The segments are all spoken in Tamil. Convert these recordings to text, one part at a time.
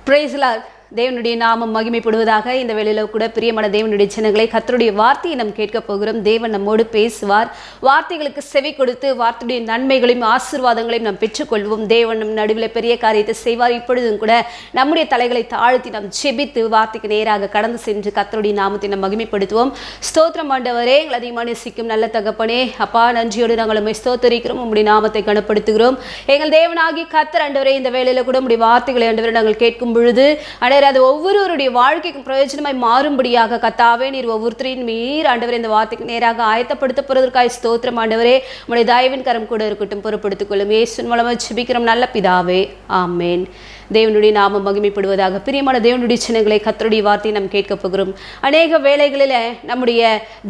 Price Lord. தேவனுடைய நாமம் மகிமைப்படுவதாக. இந்த வேளையில கூட பிரியமான தேவனுடைய ஜனங்களை, கர்த்தருடைய வார்த்தையை நாம் கேட்க போகிறோம். தேவன் நம்மோடு பேசுவார். வார்த்தைகளுக்கு செவி கொடுத்து வார்த்தையுடைய நன்மைகளையும் ஆசீர்வாதங்களையும் நாம் பெற்றுக்கொள்வோம். தேவன் நம் நடுவில் பெரிய காரியத்தை செய்வார். இப்பொழுதும் கூட நம்முடைய தலைகளை தாழ்த்தி நாம் செபித்து வார்த்தைக்கு நேராக கடந்து சென்று கர்த்தருடைய நாமத்தை நாம் மகிமைப்படுத்துவோம். ஸ்தோத்திரம் ஆண்டவரே, எங்களை அதிகமாக நேசிக்கும் நல்ல தகப்பனே, அப்பா நன்றியோடு நாங்கள் உம்மை ஸ்தோத்தரிக்கிறோம். உம்முடைய நாமத்தை கனப்படுத்துகிறோம். எங்கள் தேவனாகி கர்த்தர் ஆண்டவரே, இந்த வேளையில கூட உம்முடைய வார்த்தைகளை ஆண்டவரே நாங்கள் கேட்கும் பொழுது அது ஒவ்வொருவருடைய வாழ்க்கைக்கும் பிரயோஜனமாய் மாறும்படியாக கர்த்தாவே நீர் ஒவ்வொருத்தரையும் நீர் ஆண்டவரே இந்த வார்த்தைக்கு நேராக ஆயத்தப்படுத்த போறதற்காக ஸ்தோத்திரம் ஆண்டவரே. உம்முடைய தயவின் கரம் கூட இருக்கட்டும், பொறுப்படுத்திக் கொள்ளும். இயேசுவின் மூலமாக ஜெபிக்கிறோம் நல்ல பிதாவே, ஆமென். தேவனுடைய நாமம் மகிமைப்படுவதாக. பிரியமான தேவனுடைய ஜனங்களை, கர்த்தருடைய வார்த்தையை நாம் கேட்க போகிறோம். அநேக வேளைகளில் நம்முடைய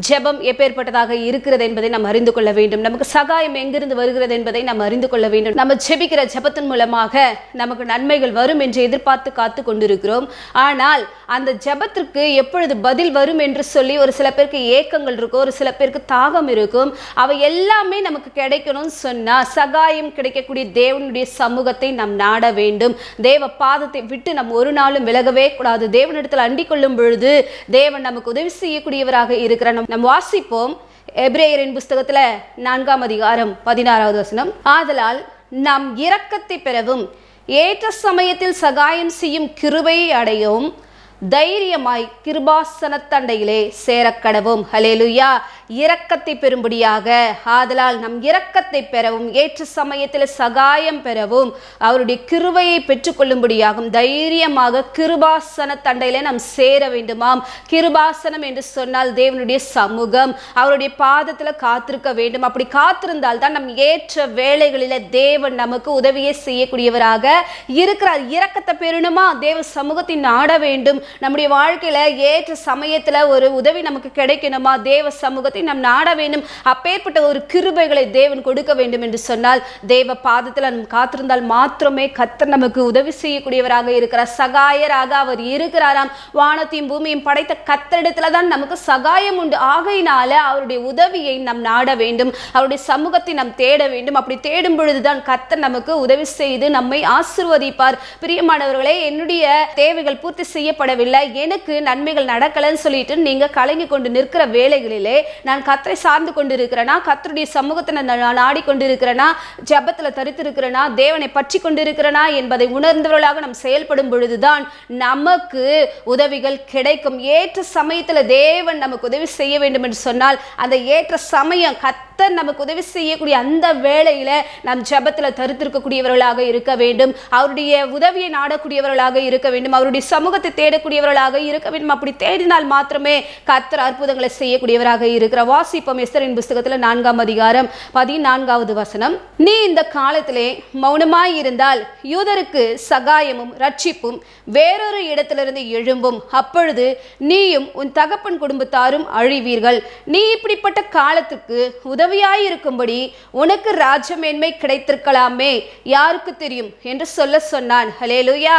ஜெபம் எப்பேற்பட்டதாக இருக்கிறது என்பதை நாம் அறிந்து கொள்ள வேண்டும். நமக்கு சகாயம் எங்கிருந்து வருகிறது என்பதை நாம் அறிந்து கொள்ள வேண்டும். நம்ம ஜெபிக்கிற ஜெபத்தின் மூலமாக நமக்கு நன்மைகள் வரும் என்று எதிர்பார்த்து காத்து கொண்டிருக்கிறோம். ஆனால் அந்த ஜெபத்திற்கு எப்பொழுது பதில் வரும் என்று சொல்லி ஒரு சில பேருக்கு ஏக்கங்கள் இருக்கும், ஒரு சில பேருக்கு தாகம் இருக்கும். அவை எல்லாமே நமக்கு கிடைக்கணும்னு சொன்னா சகாயம் கிடைக்கக்கூடிய தேவனுடைய சமூகத்தை நாம் நாட வேண்டும். தேவ பாதத்தை விட்டு நாம் ஒரு நாளும் விலகவே கூடாது. தேவனிடத்தில் அண்டிக் கொள்ளும் பொழுது தேவன் நமக்கு உதவி செய்யக்கூடியவராக இருக்கிறார். நாம் வாசிப்போம் எபிரேயரின் புஸ்தகத்துல 4ஆம் அதிகாரம் 16வது வசனம். ஆதலால் நாம் இரக்கத்தை பெறவும் ஏற்ற சமயத்தில் சகாயம் செய்யும் கிருபையை அடையவும் தைரியமாய் கிருபாசனத்தண்டையிலே சேரக்கடவும். ஹல்லேலூயா. இரக்கத்தை பெறும்படியாக, ஆதலால் நம் இரக்கத்தை பெறவும் ஏற்ற சமயத்தில் சகாயம் பெறவும் அவருடைய கிருபையை பெற்றுக்கொள்ளும்படியாகும் தைரியமாக கிருபாசனத்தண்டையிலே நாம் சேர வேண்டுமாம். கிருபாசனம் என்று சொன்னால் தேவனுடைய சமூகம், அவருடைய பாதத்தில் காத்திருக்க வேண்டும். அப்படி காத்திருந்தால் தான் நம் ஏற்ற வேளைகளில் தேவன் நமக்கு உதவியை செய்யக்கூடியவராக இருக்கிறார். இரக்கத்தை பெறணுமா, தேவ சமூகத்தை நாட வேண்டும். நம்முடைய வாழ்க்கையில ஏற்ற சமயத்துல ஒரு உதவி நமக்கு கிடைக்கணுமா, தேவ சமூகத்தை நாம் நாட வேண்டும். அப்பேற்பட்ட ஒரு கிருபைகளை தேவன் கொடுக்க வேண்டும் என்று சொன்னால் தேவ பாதத்தில் நாம் காத்திருந்தால் மாத்திரமே கர்த்தர் நமக்கு உதவி செய்யக்கூடியவராக இருக்கிறார். சகாயராக அவர் இருக்கிறாராம். வானத்தையும் பூமியையும் படைத்த கர்த்தரிடத்துல தான் நமக்கு சகாயம் உண்டு. ஆகையினால அவருடைய உதவியை நாம் நாட வேண்டும், அவருடைய சமூகத்தை நாம் தேட வேண்டும். அப்படி தேடும் பொழுதுதான் கர்த்தர் நமக்கு உதவி செய்து நம்மை ஆசீர்வதிப்பார். பிரியமானவர்களே, என்னுடைய தேவைகள் பூர்த்தி செய்யப்பட எனக்கு நன்மைகள் நடக்கலன்னு சொல்லிட்டு நீங்க கலங்கி கொண்டு நிற்கிற வேளைகளிலே நான் கர்த்தரை சார்ந்து கொண்டு இருக்கிறேனா, கர்த்தருடைய சமூகத்தை நான் நாடிக்கொண்டிருக்கிறேனா, ஜெபத்துல தரித்திருக்கிறேனா, தேவனை பற்றி கொண்டிருக்கிறேனா என்பதை உணர்ந்தவர்களாக நாம் செயல்படும் பொழுதுதான் நமக்கு உதவிகள் கிடைக்கும். ஏற்ற சமயத்துல தேவன் நமக்கு உதவி செய்ய வேண்டும் என்று சொன்னால் அந்த ஏற்ற சமயம் கர்த்தர் நமக்கு உதவி செய்யக்கூடிய அந்த வேளையில நாம் ஜெபத்துல தரித்திருக்கக்கூடியவர்களாக இருக்க வேண்டும். அவருடைய உதவியை நாடக்கூடியவர்களாக இருக்க வேண்டும். அவருடைய சமூகத்தை தேடக்கூடியவர்களாக இருக்க வேண்டும். அப்படி தேடினால் மாத்திரமே கர்த்தர் அற்புதங்களை செய்யக்கூடியவராக இருக்கிறார். வாசிப்போம் எஸ்தரின் புஸ்தகத்தில் 4ஆம் அதிகாரம் 14வது வசனம். நீ இந்த காலத்திலே மௌனமாய் இருந்தால் யூதருக்கு சகாயமும் ரட்சிப்பும் வேறொரு இடத்திலிருந்து எழும்பும். அப்பொழுது நீயும் உன் தகப்பன் குடும்பத்தாரும் அழிவீர்கள். நீ இப்படிப்பட்ட காலத்துக்கு உதவியாயிருக்கும்படி உனக்கு ராஜமேன்மை கிடைத்திருக்கலாமே, யாருக்கு தெரியும் என்று சொல்ல சொன்னான். ஹல்லேலூயா.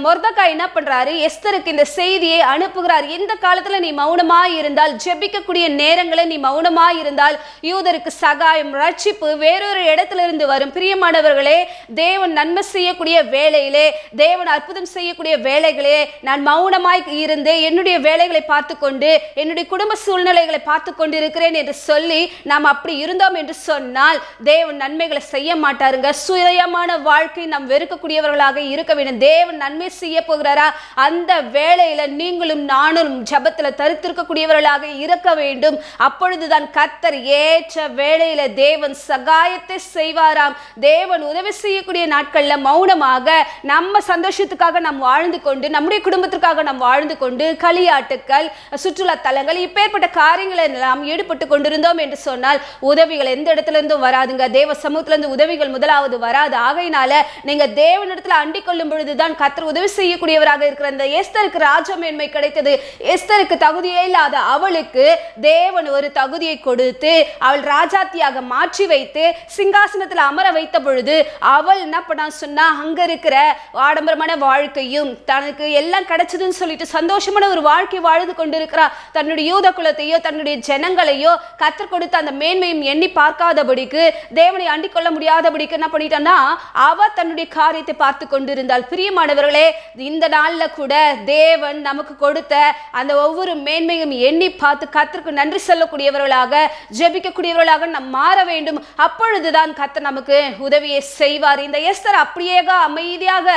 மொர்தெகாய் என்ன பண்றாரு, எஸ்தருக்கு இந்த செய்தியை அனுப்புகிறார். இந்த காலத்துல நீ மௌனமாய் இருந்தால், ஜெபிக்கக்கூடிய நேரங்களை நீ மௌனமாய் இருந்தால் யூதருக்கு சகாயம் ரட்சிப்பு வேறொரு இடத்திலிருந்து வரும். பிரியமானவர்களே, தேவன் நன்மை செய்யக்கூடிய வேளையிலே, தேவன் அற்புதம் செய்யக்கூடிய வேளைகளே நான் மௌனமாய் இருந்து என்னுடைய வேலைகளை பார்த்து கொண்டு என்னுடைய குடும்ப சூழ்நிலைகளை பார்த்து கொண்டு இருக்கிறேன் என்று சொல்லி நாம் அப்படி இருந்தோம் என்று சொன்னால் தேவன் நன்மைகளை செய்ய மாட்டாருங்க. சுயமான வாழ்க்கை நாம் வெறுக்கக்கூடியவர்களாக இருக்க வேண்டும். தேவன் நன்மை செய்ய போகிறாரா, அந்த வேளையில நீங்களும் நானும் ஜெபத்தில் தரித்திருக்கக்கூடியவர்களாக இருக்க வேண்டும். அப்பொழுதுதான் கர்த்தர் ஏற்ற வேளையில தேவன் சகாயத்தை செய்வாராம். தேவன் உதவி செய்யக்கூடிய நாட்கள்ல மௌனமாக நம்ம சந்தோஷத்துக்காக நாம் வாழ்ந்து கொண்டு, நம்முடைய குடும்பத்திற்காக நாம் வாழ்ந்து கொண்டு, களியாட்டுக்கள், சுற்றுலா தலங்கள், இப்பேற்பட்ட காரியங்களை நாம் ஈடுபட்டு கொண்டிருந்தோம் என்று சொன்னால் உதவிகள் எந்த இடத்துல இருந்தும் வராதுங்க. தேவ சமூகத்துல இருந்து உதவிகள் முதலாவது வராது. ஆகையினால நீங்க தேவனிடத்துல அண்டிக் கொள்ளும் பொழுதுதான் கர்த்தர் உதவி செய்யக்கூடியவராக இருக்கிற. இந்த எஸ்தருக்கு ராஜமேன்மை கிடைத்தது. எஸ்தருக்கு தகுதியே இல்லாத அவளுக்கு தேவன் ஒரு தகுதியை கொடுத்து அவள் ராஜாத்தியாக மாற்றி வைத்து சிங்காசனத்தில் அமர வைத்த பொழுது அவள் என்ன பண்ணா சொன்னா, அங்க இருக்கிற ஆடம்பரமான வாழ்க்கையும் தனக்கு எல்லாம் கிடைச்சதுன்னு சொல்லிட்டு சந்தோஷமான ஒரு வாழ்க்கை வாழ்ந்து கொண்டிருக்கிறா. தன்னுடைய யூத குலத்தையோ தன்னுடைய ஜனங்களையோ கர்த்தர் கொடுத்த அந்த மேன்மையும் எண்ணி பார்க்காதபடிக்கு, தேவனை அண்டிக் கொள்ள முடியாதபடிக்கு என்ன பண்ணிட்டான்னா அவ தன்னுடைய காரியத்தை பார்த்து கொண்டிருந்தாள். பிரியமானவர்களே, இந்த நாள்ல கூட தேவன் நமக்கு கொடுத்த அந்த ஒவ்வொரு மேன்மையும் எண்ணி பார்த்து கர்த்தருக்கு நன்றி சொல்லக்கூடியவர்களாக, ஜெபிக்கக்கூடியவர்களாக நாம் மாற வேண்டும். அப்பொழுதுதான் கர்த்தர் நமக்கு உதவியை செய்வார். இந்த எஸ்தர் அப்படியே அமைதியாக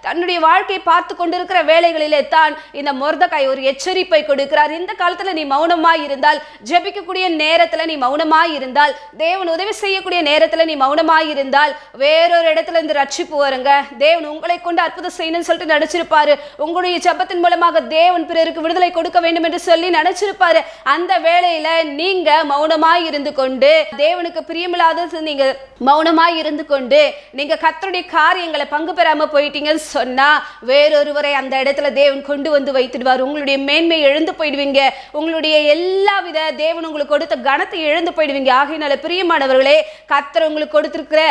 தன்னுடைய வாழ்க்கையை பார்த்து கொண்டிருக்கிற வேளைகளிலே தான் இந்த மொர்தெகாய் ஒரு எச்சரிப்பை கொடுக்கிறார். இந்த காலத்துல நீ மௌனமாய் இருந்தால், ஜெபிக்கக்கூடிய நேரத்துல நீ மௌனமாய் இருந்தால், தேவன் உதவி செய்யக்கூடிய நேரத்துல நீ மௌனமாய் இருந்தால், வேறொரு இடத்துல இருந்து ரட்சிப்பு வருங்க. தேவன் உங்களை கொண்டு அற்புதம் செய்யணும்னு சொல்லிட்டு நினைச்சிருப்பாரு. உங்களுடைய ஜெபத்தின் மூலமாக தேவன் பிறருக்கு விடுதலை கொடுக்க வேண்டும் என்று சொல்லி நினைச்சிருப்பாரு. அந்த வேளையில நீங்க மௌனமாய் இருந்து கொண்டு, தேவனுக்கு பிரியமில்லாத நீங்க மௌனமாய் இருந்து கொண்டு நீங்க கர்த்தருடைய காரியங்களை பங்கு பெறாம போயிட்டீங்கன்னு சொன்னா, வேறொருவரை அந்த இடத்துல தேவன் கொண்டு வந்து வைத்துடுவார். உங்களுடைய மேன்மை இழந்து போயிடுவீங்க. உங்களுடைய எல்லாவித தேவன் உங்களுக்கு கொடுத்த கனத்தை இழந்து போயிடுவீங்க. ஆகையினால பிரியமானவர்களே, கர்த்தர் உங்களுக்கு கொடுத்திருக்கிற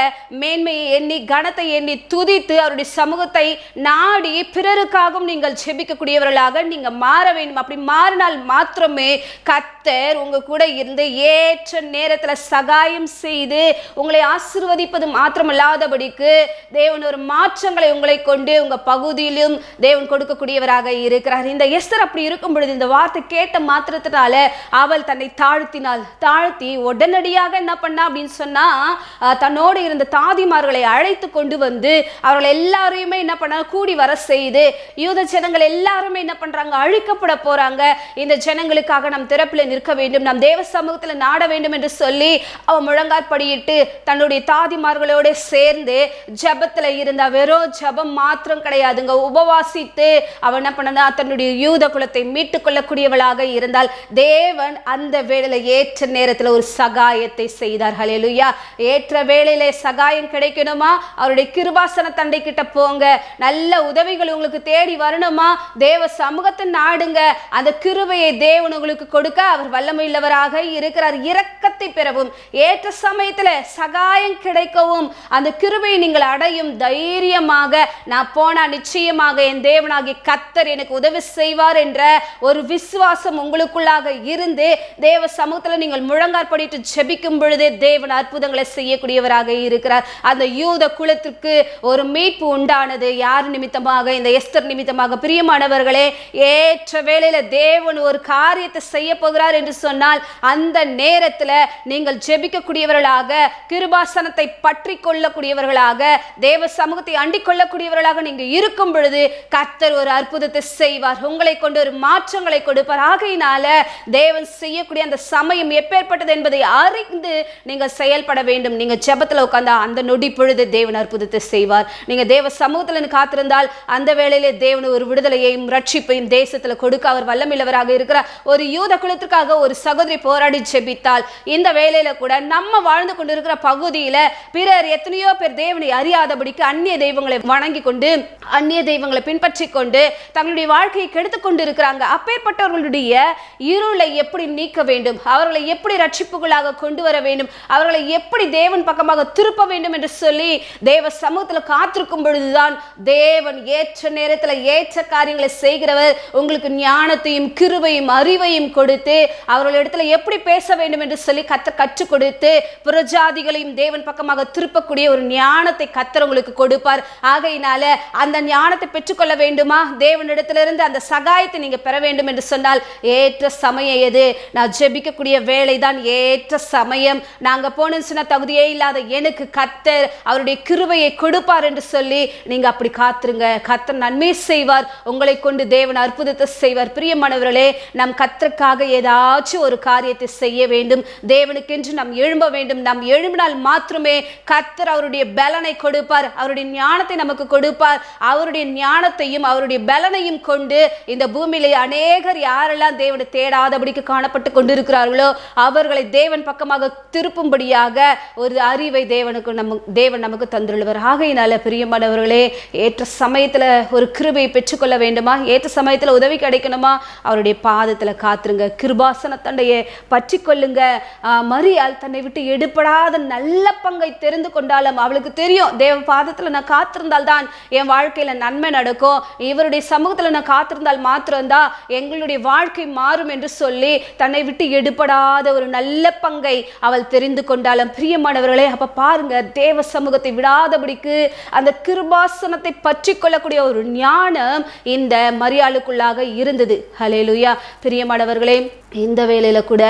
மேன்மையை எண்ணி கனத்தை எண்ணி துதித்து அவருடைய சமூகத்தை நாடி பிறருக்காகவும் நீங்கள் ஜெபிக்கக்கூடியவர்களாக நீங்க மாற வேண்டும். அப்படி மாறினால் மாத்திரமே கர்த்தர் உங்க கூட இருந்து ஏற்ற நேரத்துல சகாயம் செய்து உங்களை ஆசீர்வதிப்பது மாத்திரமல்லாதபடிக்கு தேவன் ஒரு மாற்றங்களை உங்களை கொண்டு உங்க பகுதியிலும் தேவன் கொடுக்கக்கூடியவராக இருக்கிறார். இந்த எஸ்தர் அப்படி இருக்கும் பொழுது இந்த வார்த்தை கேட்ட மாத்திரத்தினால அவள் தன்னை தாழ்த்தி உடனடியாக என்ன பண்ணா அப்படின்னு சொன்னா, தன்னோடு இருந்த தாதிமார்களை அழைத்து கொண்டு வந்து அவர்கள் எல்லாரையுமே என்ன பண்ண கூடி வர செய்து, யூத ஜனங்கள் எல்லாருமே என்ன பண்றாங்க, அழிக்கப்பட போறாங்க, இந்த ஜனங்களுக்காக நம் திறப்பில் நிற்க வேண்டும், நம் தேவ சமூகத்தில் நாட வேண்டும் என்று சொல்லி அவ முழங்காற்படியிட்டு தன்னுடைய தாதிமார்களோட சேர்ந்து ஜபத்துல இருந்த வெறும் ஜபம் மாத்திரம் கிடையாதுங்க, உபவாசித்து அவன் என்ன பண்ணா தன்னுடைய யூத குலத்தை மீட்டுக் கொள்ளக்கூடியவளாக இருந்தால் தேவன் அந்த வேளையில ஏற்ற நேரத்தில் ஒரு சகாயத்தை செய்தார். ஹல்லேலூயா. ஏற்ற வேளையில சகாயம் கிடைக்கணுமா, அவருடைய கிருபாசன தண்டை கிட்ட போங்க. நல்ல உதவிகள் உங்களுக்கு தேடி வரணுமா, தேவ சமூகத்தை நாடுங்க. அந்த கிருபையை தேவன் உங்களுக்கு கொடுக்க அவர் வல்லமையுள்ளவராக இருக்கிறார். இரக்கத்தை பெறவும் ஏற்ற சமயத்துல சகாயம் கிடைக்கவும் அந்த கிருபையை நீங்கள் அடையும் தைரியமாக நான் போனா நிச்சயமாக என் தேவனாகிய கர்த்தர் எனக்கு உதவி செய்வார் என்ற ஒரு விசுவாசம் உங்களுக்குள்ளாக இருந்து தேவ சமூகத்தில் நீங்கள் முழங்காற்படிட்டு ஜெபிக்கும் பொழுதே தேவன் அற்புதங்களை செய்யக்கூடியவராக இருக்கிறார். அந்த யூத குலத்திற்கு ஒரு மீட்பு உண்டானது. யார் நிமித்தமாக? இந்த எஸ்தர் நிமித்தமாக. பிரியமானவர்களே, ஏற்ற வேளையில தேவன் ஒரு காரியத்தை செய்ய போகிறார் என்று சொன்னால் அந்த நேரத்தில் நீங்கள் ஜெபிக்கக்கூடியவர்களாக, கிருபாசனத்தை பற்றி கொள்ளக்கூடியவர்களாக, தேவ சமூகத்தை அண்டிக் கொள்ளக்கூடியவர்களாக நீங்க இருக்கும் பொழுது கர்த்தர் ஒரு அற்புதத்தை செய்வார். உங்களை கொண்டு ஒரு மாற்றங்களை கொடுப்பார். ஆகையினால தேவன் செய்யக்கூடிய அந்த சமயம் எப்பேற்பட்டது என்பதை அறிந்து நீங்கள் செயல்பட வேண்டும். நீங்க ஜெபத்துல உட்கார்ந்தா அந்த நொடி பொழுது தேவன் அற்புதத்தை செய்வார். நீங்க தேவ சமூகத்தில் காத்திருந்தால் அந்த வேளையிலே தேவன் ஒரு விடுதலையையும் ரட்சிப்பையும் தேசத்துல கொடுக்க அவர் வல்லமையுள்ளவராக இருக்கிறார். ஒரு யூத குலத்திற்காக ஒரு சகோதரி போராடி ஜெபித்தால் இந்த வேளையில கூட நம்ம வாழ்ந்து கொண்டிருக்கிற பகுதியில பிறர் எத்தனையோ பேர் தேவனை அறியாதபடிக்கு அந்நிய தெய்வங்களை வணங்கி கொண்டு, அந்நிய தெய்வங்களை பின்பற்றி கொண்டு தங்களுடைய வாழ்க்கையை கெடுத்துக் கொண்டு இருக்கிறாங்க. அப்பேற்பட்டவர்களுடைய இருளை எப்படி நீக்க வேண்டும், அவர்களை எப்படி ரட்சிப்புகளாக கொண்டு வர வேண்டும், அவர்களை எப்படி தேவன் பக்கமாக திருப்ப வேண்டும் என்று சொல்லி தேவ சமூகத்தில் காத்திருக்கும் பொழுதுதான் தேவன் ஏற்ற நேரத்தில் ஏற்ற காரியங்களை செய்கிறவர். உங்களுக்கு ஞானத்தையும் கிருபையும் அறிவையும் கொடுத்து அவர்களிடத்துல எப்படி பேச வேண்டும் என்று சொல்லி கற்றுக் கொடுத்து புறஜாதிகளையும் தேவன் பக்கமாக திருப்பக்கூடிய ஒரு ஞானத்தை கர்த்தர் உங்களுக்கு கொடுப்பார். ஆகையினால அந்த ஞானத்தை பெற்றுக்கொள்ள வேண்டுமா, தேவனிடத்திலிருந்து அந்த சகாயத்தை நீங்க பெற வேண்டும் என்று சொன்னால் ஏற்ற சமயம் எது? நான் ஜெபிக்கக்கூடிய வேலை தான் ஏற்ற சமயம். நாங்க போனேன்னு சொன்ன தகுதியே இல்லாத எனக்கு கர்த்தர் அவருடைய கிருபையை கொடுப்பார் என்று சொல்லி நீங்க அப்படி காத்துருங்க. கர்த்தர் நன்மை செய்வார். உங்களை கொண்டு தேவன் அற்புதத்தை செய்வார். பிரியமானவர்களே, நம் கர்த்தருக்காக ஏதாவது ஏதாச்சும் ஒரு காரியத்தை செய்ய வேண்டும். தேவனுக்கென்று நாம் எழும்ப வேண்டும். நாம் எழும்பினால் மாத்திரமே கர்த்தர் அவருடைய பலனை கொடுப்பார், அவருடைய ஞானத்தை நமக்கு கொடுப்பார். அவருடைய ஞானத்தையும் அவருடைய பலனையும் கொண்டு இந்த பூமியிலே அநேகர் யாரெல்லாம் தேவனை தேடாதபடிக்கு காணப்பட்டு கொண்டிருக்கிறார்களோ அவர்களை தேவன் பக்கமாக திருப்பும்படியாக ஒரு அறிவை தேவன் நமக்கு தந்துள்ளார். ஆகையினால பிரியமானவர்களே, ஏற்ற சமயத்துல ஒரு கிருபையை பெற்றுக்கொள்ள வேண்டுமா? ஏற்ற சமயத்துல உதவி கிடைக்கணுமா? அவருடைய பாதத்துல காத்துருங்க. கிருபாசன தண்டையை பற்றி கொள்ளுங்க. மரியாள் தன்னை விட்டு எடுபடாத நல்ல பங்கை தெரிந்து கொண்டாலும் அவளுக்கு தெரியும், தேவ பாதத்துல நான் காத்திருந்தால் தான் என் வாழ்க்கையில நன்மை நடக்கும், இவருடைய சமூகத்துல நான் காத்திருந்தால் மாத்திரம்தான் எங்களுடைய வாழ்க்கை மாறும் என்று சொல்லி தன்னை விட்டு எடுபடாத ஒரு நல்ல பங்கை அவள் தெரிந்து கொண்டாலும் பிரியமானவர்களே, அப்ப பாருங்க, தேவ சமூகத்தை விடாதபடிக்கு அந்த கிருபாசனத்தை பற்றி கொள்ளக்கூடிய ஒரு ஞானம் இந்த மரியாளுக்குள்ளாக இருந்தது. ஹல்லேலூயா. பிரியமானவர்களே, இந்த வேளையில கூட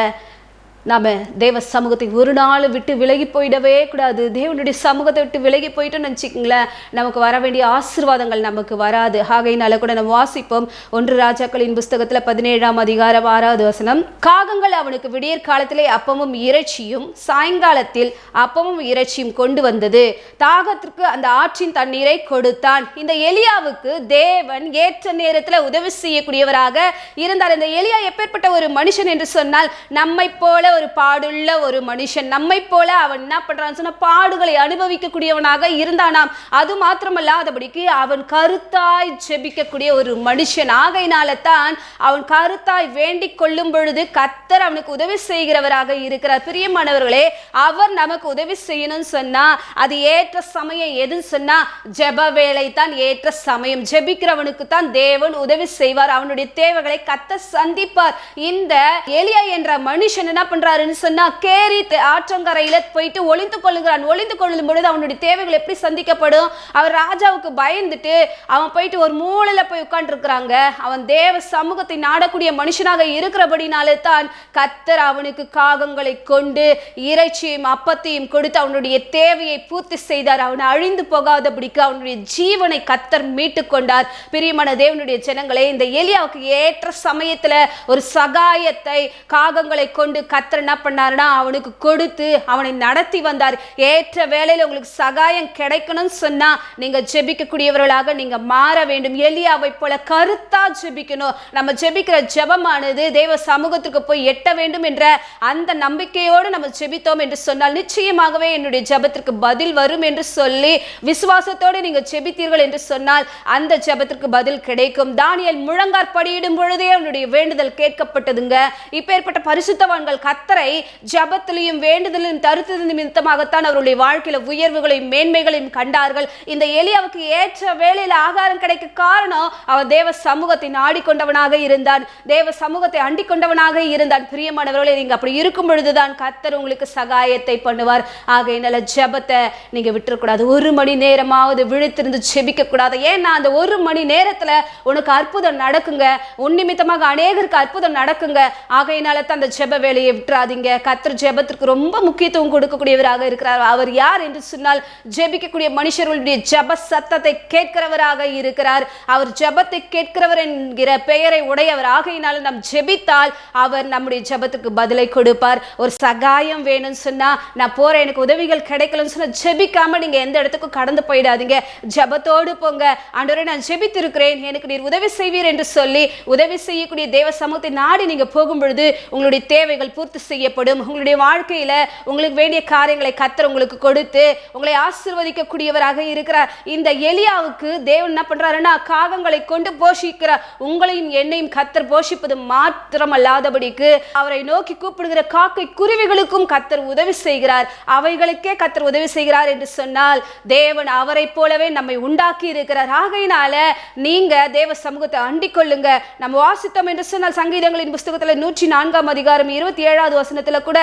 நாம தேவ சமூகத்தை ஒரு நாள் விட்டு விலகி போயிடவே கூடாது. தேவனுடைய சமூகத்தை விட்டு விலகி போயிட்டோம்னு நினச்சிக்கங்களேன், நமக்கு வர வேண்டிய ஆசீர்வாதங்கள் நமக்கு வராது. ஆகையினால கூட நம்ம வாசிப்போம் 1 ராஜாக்களின் புஸ்தகத்துல 17ஆம் அதிகாரம் 6வது வசனம். காகங்கள் அவனுக்கு விடியற் காலத்திலே அப்பமும் இறைச்சியும் சாயங்காலத்தில் அப்பமும் இறைச்சியும் கொண்டு வந்தது. தாகத்திற்கு அந்த ஆற்றின் தண்ணீரை கொடுத்தான். இந்த எலியாவுக்கு தேவன் ஏற்ற நேரத்தில் உதவி செய்யக்கூடியவராக இருந்தார். இந்த எலியா எப்பேற்பட்ட ஒரு மனுஷன் என்று சொன்னால், நம்மை போல ஒரு பாடுள்ள ஒரு மனுஷன். நம்மை போல அவன் என்ன பண்றான்னு சொன்னா பாடுகளை அனுபவிக்கக்கூடியவனாக இருந்தானாம். அது மாத்திரமல்லாதபடிக்கு அவன் கருத்தாய் ஜெபிக்கக்கூடிய ஒரு மனுஷன். ஆகையினால தான் அவன் கருத்தாய் வேண்டிக் கொள்ளும் பொழுது கர்த்தர் அவனுக்கு உதவி செய்கிறவராக இருக்கிறார். பிரியமானவர்களே, அவர் நமக்கு உதவி செய்யணும்னு சொன்னா அது ஏற்ற சமயம் எதுன்னு சொன்னா ஜெப வேளை தான் ஏற்ற சமயம். ஜெபிக்கிறவனுக்கு தான் தேவன் உதவி செய்வார். அவனுடைய தேவைகளை கர்த்தர் சந்திப்பார். இந்த எலியா என்ற மனுஷன் என்ன பண்றாருன்னு சொன்னா, கேரி ஆற்றங்கரையில போயிட்டு ஒளிந்து கொள்ளுகிறான். ஒளிந்து கொள்ளும் பொழுது அவனுடைய தேவைகள் எப்படி சந்திக்கப்படும்? அவர் ராஜாவுக்கு பயந்துட்டு அவன் போயிட்டு ஒரு மூலையில போய் உட்கார்ந்து இருக்கிறாங்க. அவன் தேவ சமூகத்தை நாடக்கூடிய மனுஷனாக இருக்கிறபடினாலே தான் கர்த்தர் அவனுக்கு காகங்களை கொண்டு இறைச்சியும் அப்பத்தையும் கொடுத்து அவனுடைய தேவையை பூர்த்தி செய்தார். அவனை அழிந்து போகாதபடிக்கு அவனுடைய ஜீவனை கர்த்தர் மீட்டு கொண்டார். பிரியமான தேவனுடைய ஜனங்களே, இந்த எலியாவுக்கு ஏற்ற சமயத்துல ஒரு சகாயத்தை காகங்களை கொண்டு கர்த்தர் என்ன பண்ணாருன்னா அவனுக்கு கொடுத்து அவனை நடத்தி வந்தார். ஏற்ற வேளையில உங்களுக்கு சகாயம் கிடைக்கணும்னு சொன்னா நீங்க ஜெபிக்கக்கூடியவர்களாக நீங்க மாற வேண்டும். எலியாவை போல கருத்தா ஜெபிக்கணும். நம்ம ஜெபிக்கிற ஜெபமானது தேவ சமூகத்துக்கு போய் எட்ட வேண்டும் என்ற அந்த நம்பிக்கையோடு நம்ம ஜெபித்தோம் என்று சொன்னால் நிச்சயமாகவே என்னுடைய ஜெபத்திற்கு பதில் வரும் என்று சொல்லி விசுவாசத்தோடு நீங்க ஜெபித்தீர்கள் என்று சொன்னால் அந்த ஜெபத்திற்கு பதில் கிடைக்கும். தானியேல் முழங்கார் படியிடும் பொழுதே அவனுடைய வேண்டுதல் கேட்கப்பட்டதுங்க. இப்பேற்பட்ட பரிசுத்தவான்கள் கர்த்தரை ஜெபத்திலும் வேண்டுதலிலும் தரித்தது நிமித்தமாகத்தான் அவருடைய வாழ்க்கையில உயர்வுகளையும் மேன்மைகளையும் கண்டார்கள். இந்த எலியாவுக்கு ஏற்ற வேளையில ஆகாரம் கிடைக்க காரணம் அவன் தேவ சமூகத்தை நாடிக்கொண்டவனாக இருந்தான், தேவ சமூகத்தை அண்டிக் கொண்டவனாக இருந்தான். பிரியமானவர்களே, நீங்க அப்படி இருக்கும் பொழுதுதான் கர்த்தர் உங்களுக்கு சகாயத்தை பண்ணுவார். ஆகையினால ஜெபத்தை நீங்க விட்டுறக்கூடாது. 1 மணி நேரமாவது விழித்திருந்து ஜெபிக்க கூடாது. ஏன்னா அந்த 1 மணி நேரத்துல உனக்கு அற்புதம் நடக்குங்க. உன் நிமித்தமாக அநேகருக்கு அற்புதம் நடக்குங்க. ஆகையினால தான் அந்த ஜெப வேலையை விட்டுறாதீங்க. கர்த்தர் ஜெபத்திற்கு ரொம்ப முக்கியத்துவம் கொடுக்கக்கூடியவராக இருக்கிறார். அவர் யார் என்று சொன்னால் ஜெபிக்கக்கூடிய மனுஷர்களுடைய ஜெப சத்தத்தை கேட்கிறவராக இருக்கிறார். அவர் ஜெபத்தை கேட்கிறவர் என்கிற பெயரை உடையவர். ஆகையினால நாம் ஜெபித்தால் அவர் நம்முடைய ஜெபத்துக்கு பதிலை கொடுப்பார். ஒரு சகாயம் வேணும்னு சொன்னா, நான் போறேன் எனக்கு உதவிகள் கிடைக்கலன்னு சொன்னா ஜெபிக்காம நீங்க எந்த இடத்துக்கும் கடந்து போயிடாதீங்க. ஜெபத்தோடு போங்க. ஆண்டவரே, நான் ஜெபித்திருக்கிறேன், எனக்கு நீர் உதவி செய்வீர் என்று சொல்லி உதவி செய்யக்கூடிய தேவ சமூகத்தை நாடி நீங்க போகும் பொழுது உங்களுடைய தேவைகள் பூர்த்தி செய்யப்படும். உங்களுடைய வாழ்க்கையில உங்களுக்கு வேண்டிய காரியங்களை கர்த்தர் உங்களுக்கு கொடுத்து உங்களை ஆசீர்வதிக்கக்கூடியவராக இருக்கிறார். இந்த எலியாவுக்கு தேவன் என்ன பண்றாருன்னா காகங்களை கொண்டு போஷிக்கிறார். உங்களையும் என்னையும் கர்த்தர் போஷிப்பது மாத்திரமல்லாதபடிக்கு அவரை நோக்கி கூப்பிடுகிற காக்கை குருவிகளுக்கும் கர்த்தர் உதவி செய்கிறார். அவைகளுக்கே கர்த்தர் உதவி செய்கிறார் என்று சொன்னால் தேவன் அவரை போலவே நம்மை உண்டாக்கி இருக்கிறார். ஆகையினால நீங்க தேவ சமூகத்தை அண்டிக் கொள்ளுங்க. நம்ம வாசித்தோம் என்று சொன்னால் சங்கீதங்களின் புஸ்தகத்துல 104ஆம் அதிகாரம் 27 7வது வசனத்துல கூட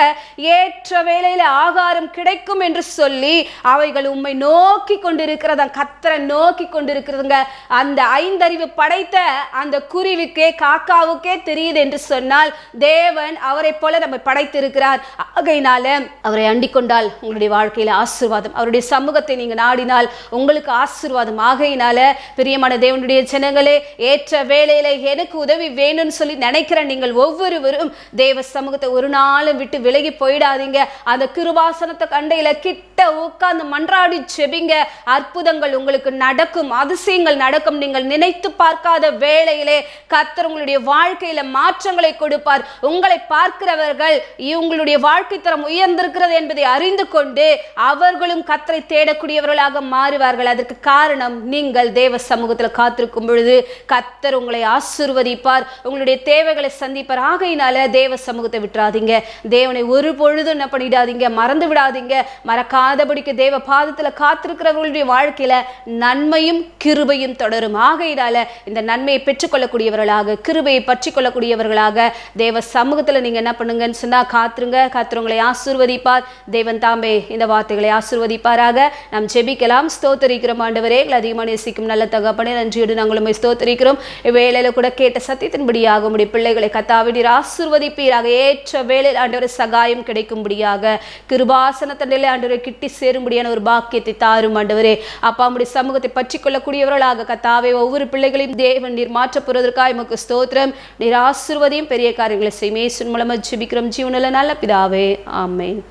ஏற்ற வேளையில ஆகாரம் கிடைக்கும் என்று சொல்லி அவைகள் உம்மை நோக்கி கொண்டிருக்கிறதா, கர்த்தரை நோக்கி கொண்டிருக்கிறதுங்க. அந்த 5 அறிவு படைத்த அந்த குருவிக்கே காக்காவுக்கே தெரியுது என்று சொன்னால் தேவன் அவரை போல நம்மை படைத்திருக்கிறார். ஆகையினால அவரை அண்டிக் கொண்டால் உங்களுடைய வாழ்க்கையில ஆசீர்வாதம், அவருடைய சமூகத்தை நீங்க நாடினால் உங்களுக்கு ஆசீர்வாதம். ஆகையினால பிரியமான தேவனுடைய ஜனங்களே, ஏற்ற வேளையில எனக்கு உதவி வேணும்னு சொல்லி நினைக்கிற நீங்கள் ஒவ்வொருவரும் தேவ சமூகத்தை ஒரு நாளும் விட்டு விலகி போயிடாதீங்க. அந்த கிருபாசனத்தை கண்டையில கிட்ட உட்கார்ந்து மன்றாடி செபிங்க. அற்புதங்கள் உங்களுக்கு நடக்கும், அதிசயங்கள் நடக்கும். நீங்கள் நினைத்து பார்க்காத வேளையிலே கர்த்தர் உங்களுடைய வாழ்க்கையில மாற்றங்களை கொடுப்பார். உங்களை பார்க்கிறவர்கள் உங்களுடைய வாழ்க்கை தரம் உயர்ந்திருக்கிறது என்பதை அறிந்து கொண்டு அவர்களும் கர்த்தரை தேடக்கூடியவர்களாக மாறுவார்கள். அதற்கு காரணம், நீங்கள் தேவ சமூகத்தில் காத்திருக்கும் பொழுது கர்த்தர் உங்களை ஆசீர்வதிப்பார், உங்களுடைய தேவைகளை சந்திப்பார். ஆகையினால தேவ சமூகத்தை விட்டுறாதீங்க. தேவனை ஒரு பொழுதும் என்ன பண்ணிடாதீங்க, மறந்து விடாதீங்க. மறக்காதபடிக்கு தேவ பாதத்துல காத்திருக்கிறவர்களுடைய வாழ்க்கையில நன்மையும் கிருபையும் தொடரும். ஆகையினால இந்த நன்மையை பெற்றுக்கொள்ளக்கூடியவர்களாக, கிருபையை பற்றி கொள்ளக்கூடியவர்களாக தேவ சமூகத்துல நீங்க என்ன பண்ணுங்கன்னு சொன்னா காத்துருங்க. கர்த்தர் உங்களை ஆசீர்வதிப்பார். தேவன் தாமே இந்த வார்த்தைகளை ஆசீர்வதிப்பாராக. நாம் ஜெபிக்கலாம். ஸ்தோத்திரிக்கிறோம் ஆண்டவரே, அதிகமாக நேசிக்கும் நல்ல தகப்பனே, நன்றியோடு நாங்கள் உம்மை ஸ்தோத்திரிக்கிறோம். வேளையில கூட கேட்ட சத்தியத்தின்படியாக உம்முடைய பிள்ளைகளை கர்த்தாவே ஆசீர்வதிப்பீராக. ஏற்ற வேளையில் ஆண்டவரே சகாயம் கிடைக்கும்படியாக, கிருபாசனத்திலே ஆண்டவரே கிட்டி சேரும்படியான ஒரு பாக்கியத்தை தாரும் ஆண்டவரே. அப்பா உம்முடைய சமூகத்தை பற்றி கொள்ளக்கூடியவர்களாக கர்த்தாவே ஒவ்வொரு பிள்ளைகளையும் தேவன் நீர் மாற்றப்படுவதற்காக உமக்கு ஸ்தோத்திரம். நீர் ஆசீர்வதியும் பெரிய காரியங்களை செய்யும். இயேசுவின் மூலமாக ஜெபிக்கிறோம் ஜீவனுள்ள நல்ல பிதாவே, ஆமென்.